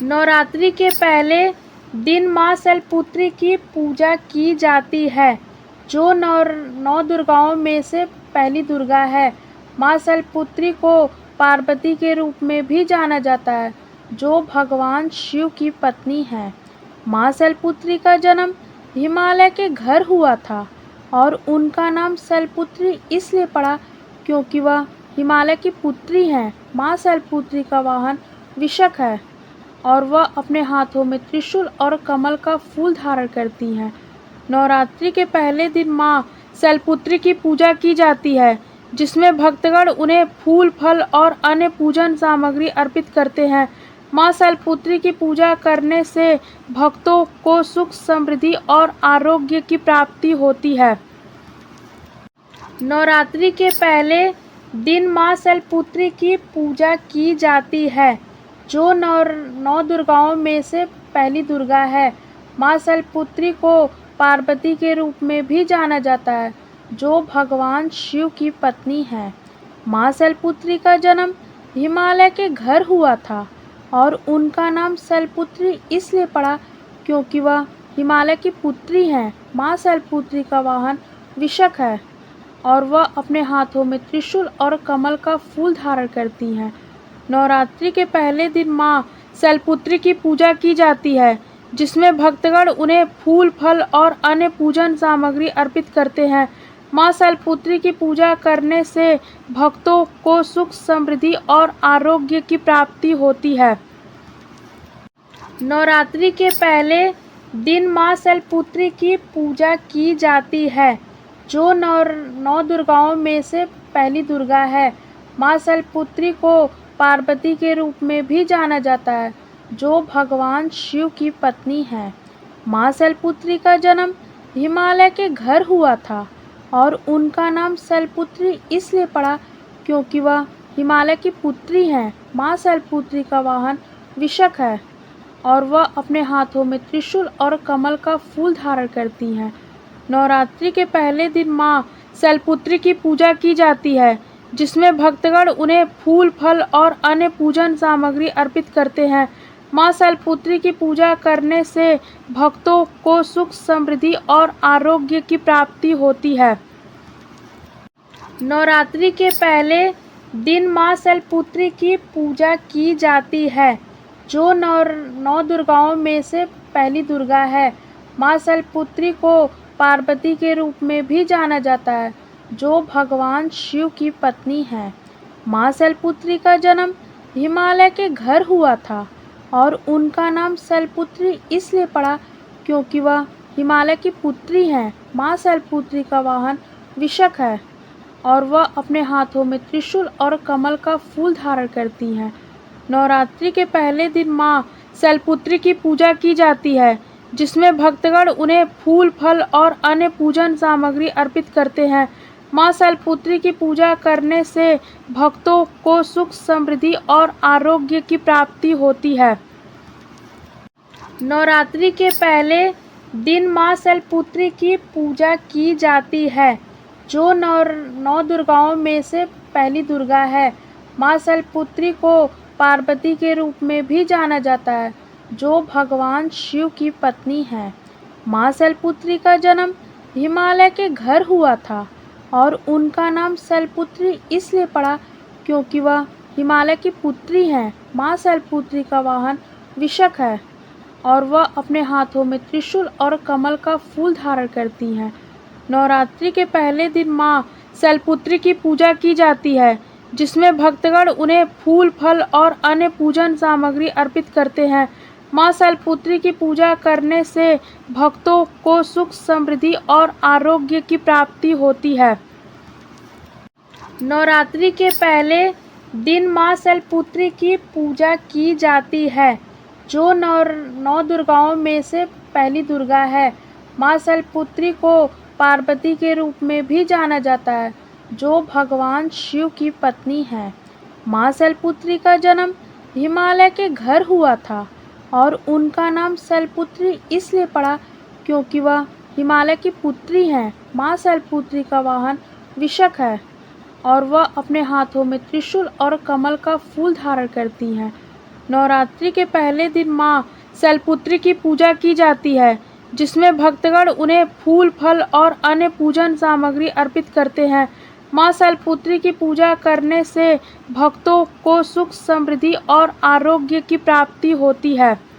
नवरात्रि के पहले दिन मां शैलपुत्री की पूजा की जाती है, जो नौ दुर्गाओं में से पहली दुर्गा है। मां शैलपुत्री को पार्वती के रूप में भी जाना जाता है, जो भगवान शिव की पत्नी है। मां शैलपुत्री का जन्म हिमालय के घर हुआ था और उनका नाम शैलपुत्री इसलिए पड़ा क्योंकि वह हिमालय की पुत्री हैं। मां शैलपुत्री का वाहन वृषक है और वह अपने हाथों में त्रिशूल और कमल का फूल धारण करती हैं। नवरात्रि के पहले दिन मां शैलपुत्री की पूजा की जाती है, जिसमें भक्तगण उन्हें फूल, फल और अन्य पूजन सामग्री अर्पित करते हैं। मां शैलपुत्री की पूजा करने से भक्तों को सुख, समृद्धि और आरोग्य की प्राप्ति होती है। नवरात्रि के पहले दिन मां शैलपुत्री की पूजा की जाती है, जो नौ दुर्गाओं में से पहली दुर्गा है। मां शैलपुत्री को पार्वती के रूप में भी जाना जाता है, जो भगवान शिव की पत्नी है। मां शैलपुत्री का जन्म हिमालय के घर हुआ था और उनका नाम शैलपुत्री इसलिए पड़ा क्योंकि वह हिमालय की पुत्री हैं। मां शैलपुत्री का वाहन वृषक है और वह अपने हाथों में त्रिशूल और कमल का फूल धारण करती हैं। नवरात्रि के पहले दिन मां शैलपुत्री की पूजा की जाती है, जिसमें भक्तगण उन्हें फूल, फल और अन्य पूजन सामग्री अर्पित करते हैं। मां शैलपुत्री की पूजा करने से भक्तों को सुख, समृद्धि और आरोग्य की प्राप्ति होती है। नवरात्रि के पहले दिन मां शैलपुत्री की पूजा की जाती है, जो नौ दुर्गाओं में से पहली दुर्गा है। मां शैलपुत्री को पार्वती के रूप में भी जाना जाता है, जो भगवान शिव की पत्नी है। मां शैलपुत्री का जन्म हिमालय के घर हुआ था और उनका नाम शैलपुत्री इसलिए पड़ा क्योंकि वह हिमालय की पुत्री हैं। मां शैलपुत्री का वाहन वृषक है और वह अपने हाथों में त्रिशूल और कमल का फूल धारण करती हैं। नवरात्रि के पहले दिन मां शैलपुत्री की पूजा की जाती है, जिसमें भक्तगण उन्हें फूल, फल और अन्य पूजन सामग्री अर्पित करते हैं। मां शैलपुत्री की पूजा करने से भक्तों को सुख, समृद्धि और आरोग्य की प्राप्ति होती है। नवरात्रि के पहले दिन मां शैलपुत्री की पूजा की जाती है, जो नौ दुर्गाओं में से पहली दुर्गा है। मां शैलपुत्री को पार्वती के रूप में भी जाना जाता है, जो भगवान शिव की पत्नी है। मां शैलपुत्री का जन्म हिमालय के घर हुआ था और उनका नाम शैलपुत्री इसलिए पड़ा क्योंकि वह हिमालय की पुत्री हैं। मां शैलपुत्री का वाहन वृषक है और वह अपने हाथों में त्रिशूल और कमल का फूल धारण करती हैं। नवरात्रि के पहले दिन मां शैलपुत्री की पूजा की जाती है, जिसमें भक्तगण उन्हें फूल, फल और अन्य पूजन सामग्री अर्पित करते हैं। मां शैलपुत्री की पूजा करने से भक्तों को सुख, समृद्धि और आरोग्य की प्राप्ति होती है। नवरात्रि के पहले दिन मां शैलपुत्री की पूजा की जाती है, जो नौ दुर्गाओं में से पहली दुर्गा है। मां शैलपुत्री को पार्वती के रूप में भी जाना जाता है, जो भगवान शिव की पत्नी है। मां शैलपुत्री का जन्म हिमालय के घर हुआ था और उनका नाम शैलपुत्री इसलिए पड़ा क्योंकि वह हिमालय की पुत्री हैं। मां शैलपुत्री का वाहन वृषक है और वह अपने हाथों में त्रिशूल और कमल का फूल धारण करती हैं। नवरात्रि के पहले दिन मां शैलपुत्री की पूजा की जाती है, जिसमें भक्तगण उन्हें फूल, फल और अन्य पूजन सामग्री अर्पित करते हैं। मां शैलपुत्री की पूजा करने से भक्तों को सुख, समृद्धि और आरोग्य की प्राप्ति होती है। नवरात्रि के पहले दिन मां शैलपुत्री की पूजा की जाती है, जो नौ दुर्गाओं में से पहली दुर्गा है। मां शैलपुत्री को पार्वती के रूप में भी जाना जाता है, जो भगवान शिव की पत्नी है। मां शैलपुत्री का जन्म हिमालय के घर हुआ था और उनका नाम शैलपुत्री इसलिए पड़ा क्योंकि वह हिमालय की पुत्री हैं। मां शैलपुत्री का वाहन वृषक है और वह अपने हाथों में त्रिशूल और कमल का फूल धारण करती हैं। नवरात्रि के पहले दिन मां शैलपुत्री की पूजा की जाती है, जिसमें भक्तगण उन्हें फूल, फल और अन्य पूजन सामग्री अर्पित करते हैं। मां शैलपुत्री की पूजा करने से भक्तों को सुख, समृद्धि और आरोग्य की प्राप्ति होती है।